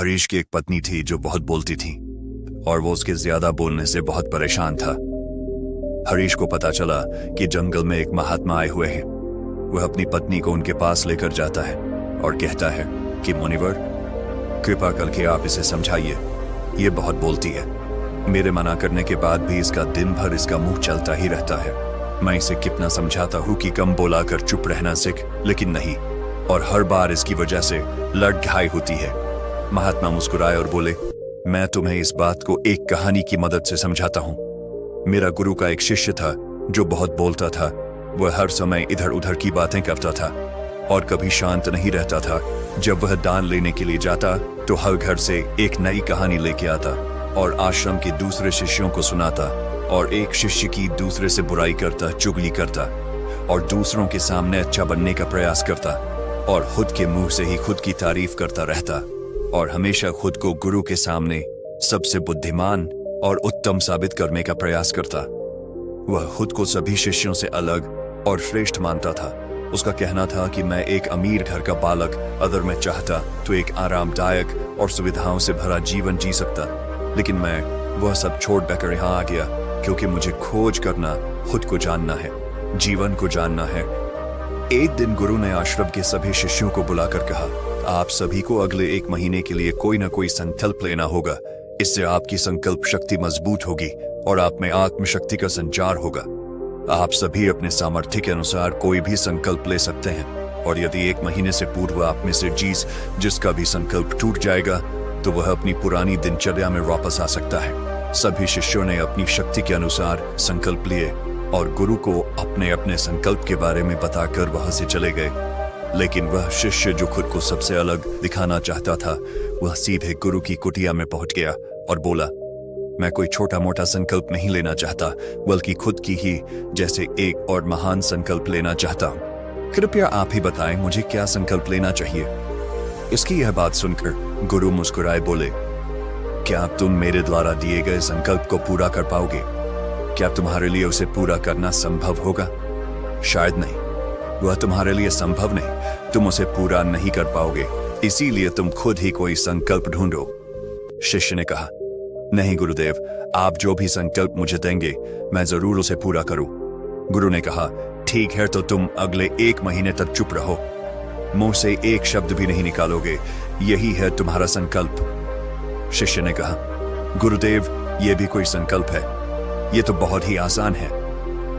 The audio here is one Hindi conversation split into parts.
हरीश की एक पत्नी थी जो बहुत बोलती थी और वो उसके ज्यादा बोलने से बहुत परेशान था। हरीश को पता चला कि जंगल में एक महात्मा आए हुए हैं। वह अपनी पत्नी को उनके पास लेकर जाता है और कहता है कि मुनिवर, कृपा करके आप इसे समझाइए, ये बहुत बोलती है। मेरे मना करने के बाद भी इसका दिन भर इसका मुंह चलता ही रहता है। मैं इसे कितना समझाता हूँ कि कम बोला कर चुप रहना सीख, लेकिन नहीं, और हर बार इसकी वजह से लड़ घाई होती है। महात्मा मुस्कुराए और बोले, मैं तुम्हें इस बात को एक कहानी की मदद से समझाता हूँ। मेरा गुरु का एक शिष्य था जो बहुत बोलता था। वह हर समय इधर उधर की बातें करता था और कभी शांत नहीं रहता था। जब वह दान लेने के लिए जाता तो हर घर से एक नई कहानी लेके आता और आश्रम के दूसरे शिष्यों को सुनाता, और एक शिष्य की दूसरे से बुराई करता, चुगली करता और दूसरों के सामने अच्छा बनने का प्रयास करता और खुद के मुंह से ही खुद की तारीफ करता रहता और हमेशा खुद को गुरु के सामने सबसे बुद्धिमान और उत्तम साबित करने का प्रयास करता। वह खुद को सभी शिष्यों से अलग और श्रेष्ठ मानता था। उसका कहना था कि मैं एक अमीर घर का बालक अगर मैं चाहता तो एक आरामदायक और सुविधाओं से भरा जीवन जी सकता, लेकिन मैं वह सब छोड़ कर यहाँ आ गया क्योंकि मुझे खोज करना, खुद को जानना है, जीवन को जानना है। एक दिन गुरु ने आश्रम के सभी शिष्यों को बुलाकर कहा, आप सभी को अगले 1 महीने के लिए कोई ना कोई संकल्प लेना होगा। इससे आपकी संकल्प शक्ति मजबूत होगी और आप में आत्मशक्ति का संचार होगा। आप सभी अपने सामर्थ्य के अनुसार कोई भी संकल्प ले सकते हैं, और यदि 1 महीने से पूर्व आप में से जिसका भी संकल्प टूट जाएगा तो वह अपनी पुरानी दिनचर्या में वापस आ सकता है। सभी शिष्यों ने अपनी शक्ति के अनुसार संकल्प लिए और गुरु को अपने अपने संकल्प के बारे में बताकर वहां से चले गए। लेकिन वह शिष्य जो खुद को सबसे अलग दिखाना चाहता था, वह सीधे गुरु की कुटिया में पहुंच गया और बोला, मैं कोई छोटा मोटा संकल्प नहीं लेना चाहता, बल्कि खुद की ही जैसे एक और महान संकल्प लेना चाहता हूं। कृपया आप ही बताएं मुझे क्या संकल्प लेना चाहिए। इसकी यह बात सुनकर गुरु मुस्कुराए बोले, क्या तुम मेरे द्वारा दिए गए संकल्प को पूरा कर पाओगे? क्या तुम्हारे लिए उसे पूरा करना संभव होगा? शायद नहीं, वह तुम्हारे लिए संभव नहीं। तुम उसे पूरा नहीं कर पाओगे, इसीलिए तुम खुद ही कोई संकल्प ढूंढो। शिष्य ने कहा, नहीं गुरुदेव, आप जो भी संकल्प मुझे देंगे मैं जरूर उसे पूरा करूं। गुरु ने कहा, ठीक है, तो तुम अगले 1 महीने तक चुप रहो, मुंह से एक शब्द भी नहीं निकालोगे, यही है तुम्हारा संकल्प। शिष्य ने कहा, गुरुदेव, यह भी कोई संकल्प है? यह तो बहुत ही आसान है।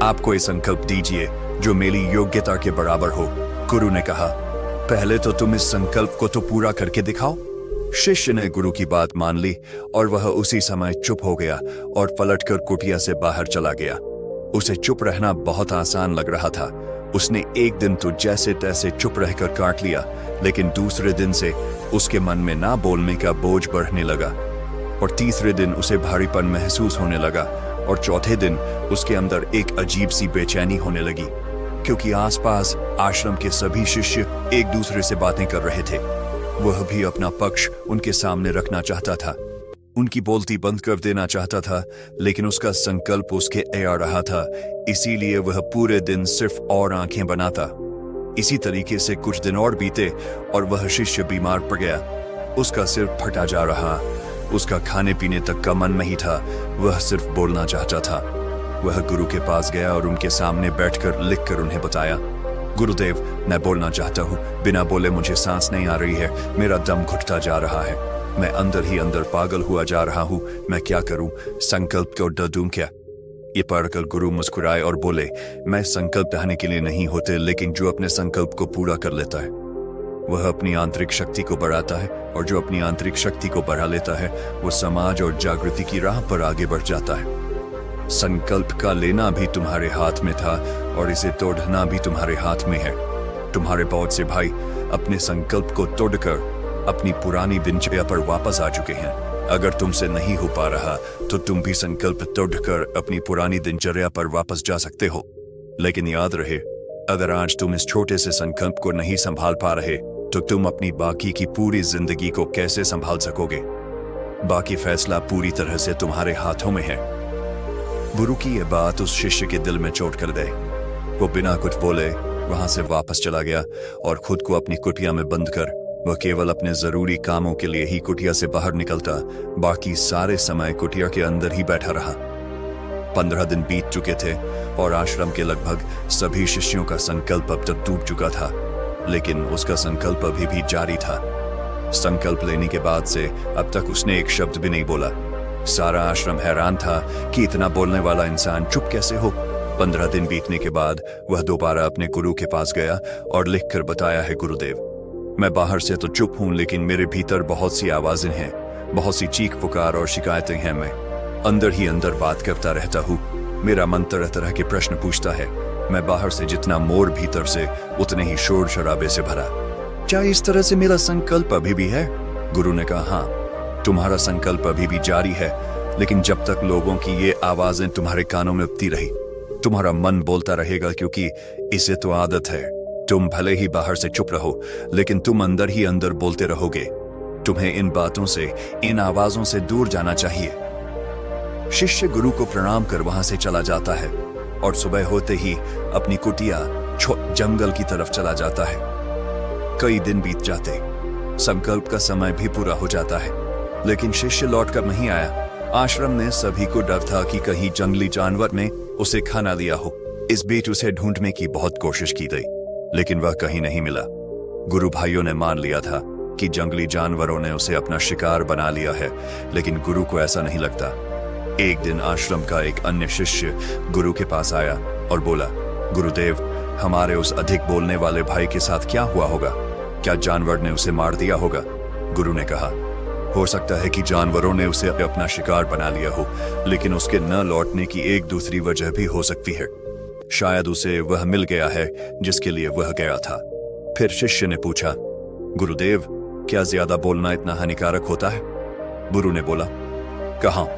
आप कोई संकल्प दीजिए जो मेरी योग्यता के बराबर हो। गुरु ने कहा, पहले तो तुम इस संकल्प को तो पूरा करके दिखाओ। शिष्य ने गुरु की बात मान ली और वह उसी समय चुप हो गया और पलटकर कुटिया से बाहर चला गया। उसे चुप रहना बहुत आसान लग रहा था। उसने एक दिन तो जैसे तैसे चुप रहकर काट लिया, लेकिन दूसरे दिन से उसके मन में ना बोलने का बोझ बढ़ने लगा, और तीसरे दिन उसे भारीपन महसूस होने लगा, और चौथे दिन उसके अंदर एक अजीब सी बेचैनी होने लगी, क्योंकि आसपास आश्रम के सभी शिष्य एक दूसरे से बातें कर रहे थे। वह भी अपना पक्ष उनके सामने रखना चाहता था, उनकी बोलती बंद कर देना चाहता था, लेकिन उसका संकल्प उसके आ रहा था, इसीलिए वह पूरे दिन सिर्फ और आंखें बनाता। इसी तरीके से कुछ दिन और बीते और वह शिष्य बीमार पड़ गया। उसका सिर फटा जा रहा, उसका खाने पीने तक का मन नहीं था, वह सिर्फ बोलना चाहता था। वह गुरु के पास गया और उनके सामने बैठकर लिखकर उन्हें बताया, गुरुदेव, मैं बोलना चाहता हूँ, बिना बोले मुझे सांस नहीं आ रही है, मेरा दम घुटता जा रहा है, मैं अंदर ही अंदर पागल हुआ जा रहा हूँ, मैं क्या करूँ? संकल्प को डर दूं क्या? ये पढ़कर गुरु मुस्कुराए और बोले, मैं संकल्प चाहने के लिए नहीं होते, लेकिन जो अपने संकल्प को पूरा कर लेता है वह अपनी आंतरिक शक्ति को बढ़ाता है, और जो अपनी आंतरिक शक्ति को बढ़ा लेता है वो समाज और जागृति की राह पर आगे बढ़ जाता है। संकल्प का लेना भी तुम्हारे हाथ में था और इसे तोड़ना भी तुम्हारे हाथ में है। तुम्हारे बहुत से भाई अपने संकल्प को तोड़कर अपनी पुरानी दिनचर्या पर वापस आ चुके हैं। अगर तुमसे नहीं हो पा रहा तो तुम भी संकल्प तोड़कर अपनी पुरानी दिनचर्या पर वापस जा सकते हो। लेकिन याद रहे, अगर आज तुम इस छोटे से संकल्प को नहीं संभाल पा रहे तो तुम अपनी बाकी की पूरी जिंदगी को कैसे संभाल सकोगे? बाकी फैसला पूरी तरह से तुम्हारे हाथों में है। गुरु की यह बात उस शिष्य के दिल में चोट कर गई। वो बिना कुछ बोले वहां से वापस चला गया और खुद को अपनी कुटिया में बंद कर वह केवल अपने जरूरी कामों के लिए ही कुटिया से बाहर निकलता, बाकी सारे समय कुटिया के अंदर ही बैठा रहा। 15 दिन बीत चुके थे और आश्रम के लगभग सभी शिष्यों का संकल्प अब तक टूट चुका था, लेकिन उसका संकल्प अभी भी जारी था। संकल्प लेने के बाद से अब तक उसने एक शब्द भी नहीं बोला। सारा आश्रम हैरान था कि इतना बोलने वाला इंसान चुप कैसे हो। 15 दिन बीतने के बाद वह दोबारा अपने गुरु के पास गया और लिखकर बताया है, गुरुदेव, मैं बाहर से तो चुप हूं, लेकिन मेरे भीतर बहुत सी आवाजें हैं, बहुत सी चीख पुकार और शिकायतें हैं। मैं अंदर ही अंदर बात करता रहता हूँ। मेरा मन तरह तरह के प्रश्न पूछता है। मैं बाहर से जितना मोर, भीतर से उतने ही शोर शराबे से भरा। क्या इस तरह से मेरा संकल्प अभी भी है? गुरु ने कहा, हाँ, तुम्हारा संकल्प अभी भी जारी है, लेकिन जब तक लोगों की ये आवाजें तुम्हारे कानों में उठती रही, तुम्हारा मन बोलता रहेगा, क्योंकि इसे तो आदत है। तुम भले ही बाहर से चुप रहो, लेकिन तुम अंदर ही अंदर बोलते रहोगे। तुम्हें इन बातों से, इन आवाजों से दूर जाना चाहिए। शिष्य गुरु को प्रणाम कर वहां से चला जाता है और सुबह होते ही अपनी कुटिया जंगल की तरफ चला जाता है। कई दिन बीत जाते, संकल्प का समय भी पूरा हो जाता है, लेकिन शिष्य लौटकर नहीं आया। आश्रम में सभी को डर था कि कहीं जंगली जानवर ने उसे खाना लिया हो। इस बीच उसे ढूंढने की बहुत कोशिश की गई, लेकिन वह कहीं नहीं मिला। गुरु भाइयों ने मान लिया था कि जंगली जानवरों ने उसे अपना शिकार बना लिया है, लेकिन गुरु को ऐसा नहीं लगता। एक दिन आश्रम का एक अन्य शिष्य गुरु के पास आया और बोला, गुरुदेव, हमारे उस अधिक बोलने वाले भाई के साथ क्या हुआ होगा? क्या जानवर ने उसे मार दिया होगा? गुरु ने कहा, हो सकता है कि जानवरों ने उसे अपना शिकार बना लिया हो, लेकिन उसके न लौटने की एक दूसरी वजह भी हो सकती है। शायद उसे वह मिल गया है जिसके लिए वह गया था। फिर शिष्य ने पूछा, गुरुदेव, क्या ज्यादा बोलना इतना हानिकारक होता है? गुरु ने बोला, कहाँ?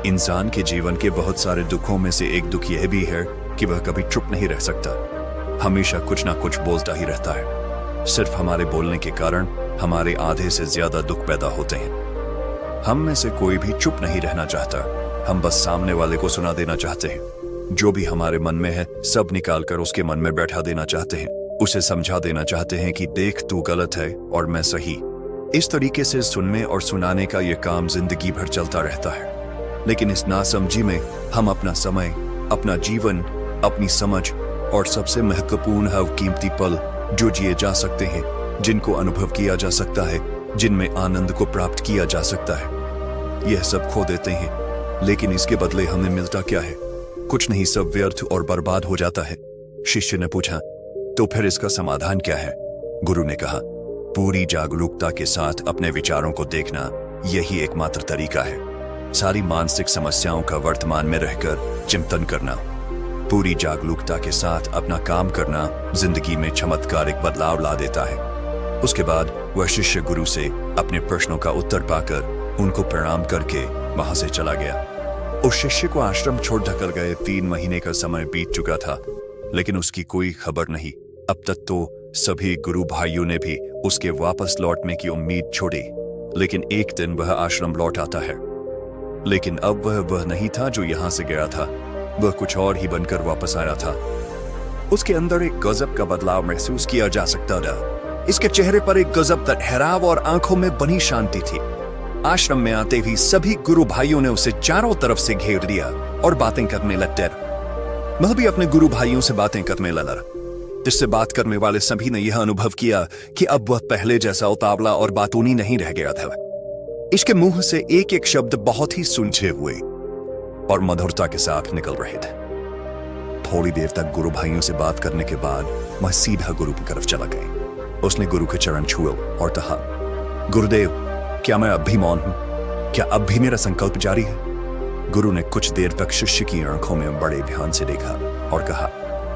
इंसान के जीवन के बहुत सारे दुखों में से एक दुख यह भी है कि वह कभी चुप नहीं रह सकता, हमेशा कुछ ना कुछ बोलता ही रहता है। सिर्फ हमारे बोलने के कारण हमारे आधे से ज्यादा दुख पैदा होते हैं। हम में से कोई भी चुप नहीं रहना चाहता, हम बस सामने वाले को सुना देना चाहते हैं। जो भी हमारे मन में है सब निकाल कर उसके मन में बैठा देना चाहते हैं। उसे समझा देना चाहते हैं कि देख, तू गलत है और मैं सही। इस तरीके से सुनने और सुनाने का यह काम जिंदगी भर चलता रहता है, लेकिन इस नासमझी में हम अपना समय, अपना जीवन, अपनी समझ और सबसे महत्वपूर्ण है कीमती पल जो जिए जा सकते हैं, जिनको अनुभव किया जा सकता है, जिनमें आनंद को प्राप्त किया जा सकता है, यह सब खो देते हैं। लेकिन इसके बदले हमें मिलता क्या है? कुछ नहीं, सब व्यर्थ और बर्बाद हो जाता है। शिष्य ने पूछा, तो फिर इसका समाधान क्या है? गुरु ने कहा, पूरी जागरूकता के साथ अपने विचारों को देखना, यही एकमात्र तरीका है। सारी मानसिक समस्याओं का वर्तमान में रहकर चिंतन करना, पूरी जागरूकता के साथ अपना काम करना जिंदगी में चमत्कारिक बदलाव ला देता है। उसके बाद वह शिष्य गुरु से अपने प्रश्नों का उत्तर पाकर उनको प्रणाम करके वहां से चला गया। उस शिष्य को आश्रम छोड़ ढकल गए 3 महीने का समय बीत चुका था, लेकिन उसकी कोई खबर नहीं। अब तक तो सभी गुरु भाइयों ने भी उसके वापस लौटने की उम्मीद छोड़ी, लेकिन एक दिन वह आश्रम लौट आता है। लेकिन अब वह नहीं था जो यहां से गया था, वह कुछ और ही बनकर वापस आया था। उसके अंदर एक गजब का बदलाव महसूस किया जा सकता था। इसके चेहरे पर एक गजब का ठहराव और आंखों में बनी शांति थी। आश्रम में आते ही सभी गुरु भाइयों ने उसे चारों तरफ से घेर दिया और बातें करने लगते। मैं भी अपने गुरु भाइयों से बातें करने लगा, जिससे बात करने वाले सभी ने यह अनुभव किया कि अब वह पहले जैसा उतावला और बातूनी नहीं रह गया था। इसके मुंह से एक एक शब्द बहुत ही सुलझे हुए और मधुरता के साथ निकल रहे थे। थोड़ी देर तक गुरु भाइयों से बात करने के बाद वह सीधा गुरु की तरफ चला गया। उसने गुरु के चरण छुए और कहा, गुरुदेव, क्या मैं अब भी मौन हूं? क्या अब भी मेरा संकल्प जारी है? गुरु ने कुछ देर तक शिष्य की आंखों में बड़े ध्यान से देखा और कहा,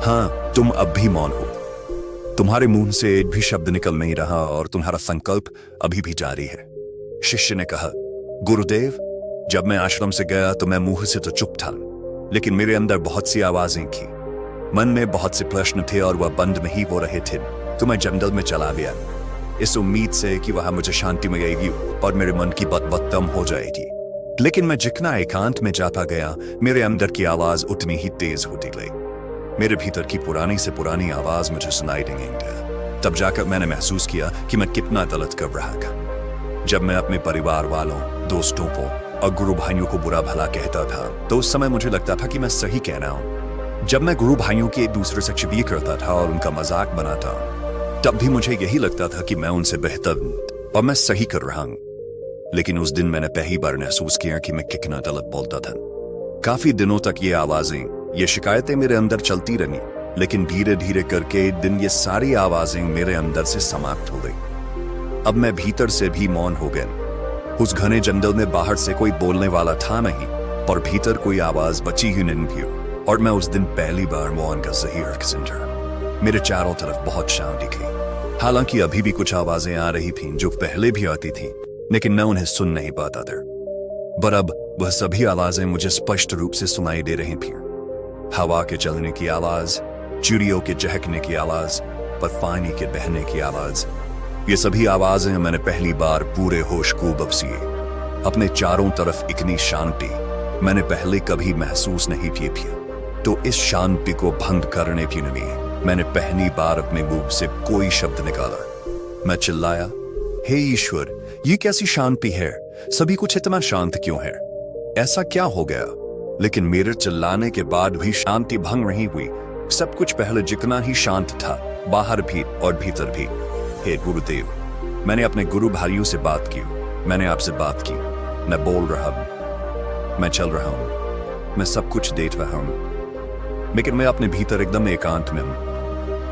हाँ, तुम अब भी मौन हो। तुम्हारे मुंह से एक भी शब्द निकल नहीं रहा और तुम्हारा संकल्प अभी भी जारी है। शिष्य ने कहा, गुरुदेव, जब मैं आश्रम से गया तो मैं मुंह से तो चुप था, लेकिन मेरे अंदर बहुत सी आवाजें थी। मन में बहुत से प्रश्न थे और वह बंद में ही हो रहे थे। तो मैं जंगल में चला गया, इस उम्मीद से कि वहां मुझे शांति मिलेगी और मेरे मन की बात कम हो जाएगी। लेकिन मैं जितना एकांत में जाता गया, मेरे अंदर की आवाज उतनी ही तेज होती गई। मेरे भीतर की पुरानी से पुरानी आवाज मुझे सुनाई देने लगी। तब जाकर मैंने महसूस किया कि मैं कितना गलत कर रहा था। जब मैं अपने परिवार वालों, दोस्तों को और गुरु भाइयों को बुरा भला कहता था तो उस समय मुझे लगता था कि मैं सही कह रहा हूं। जब मैं गुरु भाइयों की एक दूसरे से चुगली करता था और उनका मजाक बनाता तब भी मुझे यही लगता था कि मैं उनसे बेहतर और मैं सही कर रहा हूं। लेकिन उस दिन मैंने पहली बार महसूस किया कि मैं कितना गलत बोलता था। काफी दिनों तक ये आवाजें, ये शिकायतें मेरे अंदर चलती रही, लेकिन धीरे धीरे करके एक दिन ये सारी आवाजें मेरे अंदर से समाप्त हो गई। अब मैं भीतर से भी मौन हो गया। उस घने जंगल में बाहर से कोई बोलने वाला था नहीं, पर भीतर कोई आवाज बची ही नहीं थी। और मैं उस दिन पहली बार मौन का सही अर्थ समझा। मेरे चारों तरफ बहुत शांति थी। हालांकि अभी भी कुछ आवाजें आ रही थीं जो पहले भी आती थी, लेकिन मैं उन्हें सुन नहीं पाता था। पर अब वह सभी आवाजें मुझे स्पष्ट रूप से सुनाई दे रही थीं। हवा के चलने की आवाज, चिड़ियों के चहकने की आवाज, पानी के बहने की आवाज, ये सभी आवाजें मैंने पहली बार पूरे होश को बख्शिए। अपने चारों तरफ इतनी शांति मैंने पहले कभी महसूस नहीं की थी। तो इस शांति को भंग करने के लिए मैंने पहली बार अपने मुंह से कोई शब्द निकाला। मैं चिल्लाया, हे ईश्वर, ये कैसी शांति है? सभी कुछ इतना शांत क्यों है? ऐसा क्या हो गया? लेकिन मेरे चिल्लाने के बाद भी शांति भंग नहीं हुई। सब कुछ पहले जितना ही शांत था, बाहर भी और भीतर भी। हे गुरुदेव, मैंने अपने गुरु भाइयों से बात की। मैंने आपसे बात की। मैं बोल रहा हूं, मैं चल रहा हूं, मैं सब कुछ देख रहा हूं, लेकिन मैं अपने भीतर एकदम एकांत में हूं।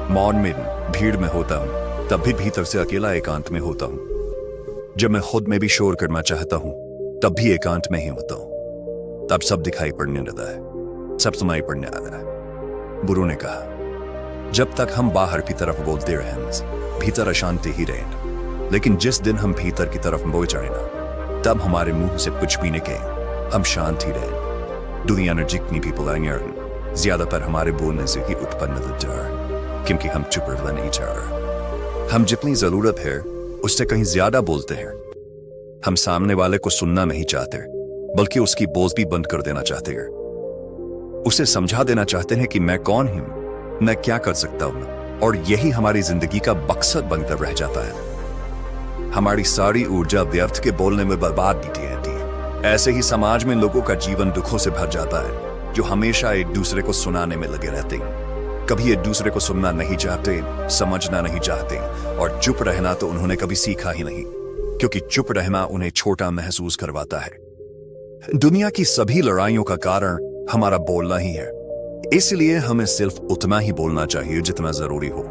मौन में, भीड़ में होता हूं, तब भी भीतर से अकेला एकांत में होता हूं। जब मैं खुद में भी शोर करना चाहता हूं, तब भी एकांत में ही होता हूं। तब सब दिखाई पड़ने लगता है, सब सुनाई पड़ने आता है। गुरु ने कहा, जब तक हम बाहर की तरफ बोलते रहें, भीतर अशांति ही रहे। लेकिन जिस दिन हम भीतर की तरफ बोल जाए ना, तब हमारे मुंह से कुछ भी निकले, हम शांत ही रहे। दुनिया में जितनी भी बुराइयां ज्यादातर हमारे बोलने से ही उत्पन्न होती है, क्योंकि हम चुप रहना नहीं चाह रहे। हम जितनी जरूरत है उससे कहीं ज्यादा बोलते हैं। हम सामने वाले को सुनना नहीं चाहते, बल्कि उसकी बोझ भी बंद कर देना चाहते हैं। उसे समझा देना चाहते हैं कि मैं कौन हूं, मैं क्या कर सकता हूं, और यही हमारी जिंदगी का मकसद बनकर रह जाता है। हमारी सारी ऊर्जा व्यर्थ के बोलने में बर्बाद बीती रहती है। ऐसे ही समाज में लोगों का जीवन दुखों से भर जाता है, जो हमेशा एक दूसरे को सुनाने में लगे रहते हैं। कभी एक दूसरे को सुनना नहीं चाहते, समझना नहीं चाहते, और चुप रहना तो उन्होंने कभी सीखा ही नहीं, क्योंकि चुप रहना उन्हें छोटा महसूस करवाता है। दुनिया की सभी लड़ाइयों का कारण हमारा बोलना ही है। इसलिए हमें सिर्फ उतना ही बोलना चाहिए जितना जरूरी हो,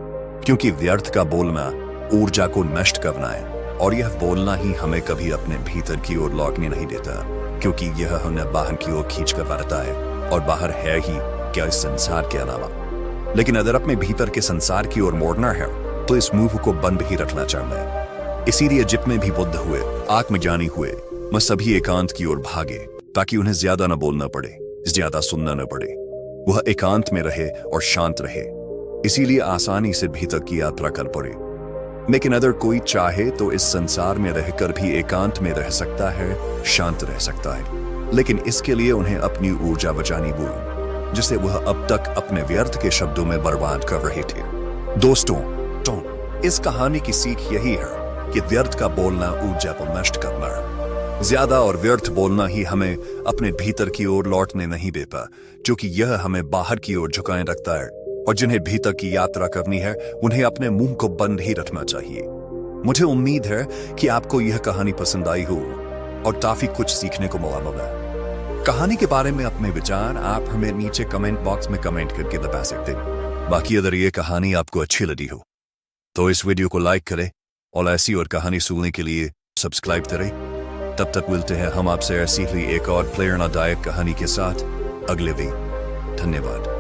क्योंकि व्यर्थ का बोलना ऊर्जा को नष्ट करना है, और यह बोलना ही हमें कभी अपने भीतर की ओर लौटने नहीं देता, क्योंकि यह हमें बाहर की ओर खींच कर लाता है, और बाहर है ही क्या इस संसार के अलावा। लेकिन अगर अपने भीतर के संसार की ओर मोड़ना है तो इस मुंह को बंद ही रखना चाहिए। इसीलिए जितने भी बुद्ध हुए, आत्मज्ञानी हुए, वह सभी एकांत की ओर भागे, ताकि उन्हें ज्यादा न बोलना पड़े, ज्यादा सुनना न पड़े। वह एकांत में रहे और शांत रहे, इसीलिए आसानी से भीतर की यात्रा कर पड़े। लेकिन अगर कोई चाहे तो इस संसार में रहकर भी एकांत में रह सकता है, शांत रह सकता है, लेकिन इसके लिए उन्हें अपनी ऊर्जा बचानी होगी, जिसे वह अब तक अपने व्यर्थ के शब्दों में बर्बाद कर रहे थे। दोस्तों, इस कहानी की सीख यही है कि व्यर्थ का बोलना ऊर्जा को नष्ट करना है। ज्यादा और व्यर्थ बोलना ही हमें अपने भीतर की ओर लौटने नहीं देता, क्योंकि यह हमें बाहर की ओर झुकाए रखता है, और जिन्हें भीतर की यात्रा करनी है उन्हें अपने मुंह को बंद ही रखना चाहिए। मुझे उम्मीद है कि आपको यह कहानी पसंद आई हो और काफी कुछ सीखने को मिला होगा। कहानी के बारे में अपने विचार आप हमें नीचे कमेंट बॉक्स में कमेंट करके बता सकते हैं। बाकी अगर ये कहानी आपको अच्छी लगी हो तो इस वीडियो को लाइक करें, और ऐसी और कहानी सुनने के लिए सब्सक्राइब करें। तब तक मिलते हैं हम आपसे ऐसी ही एक और प्रेरणादायक कहानी के साथ अगले दिन। धन्यवाद।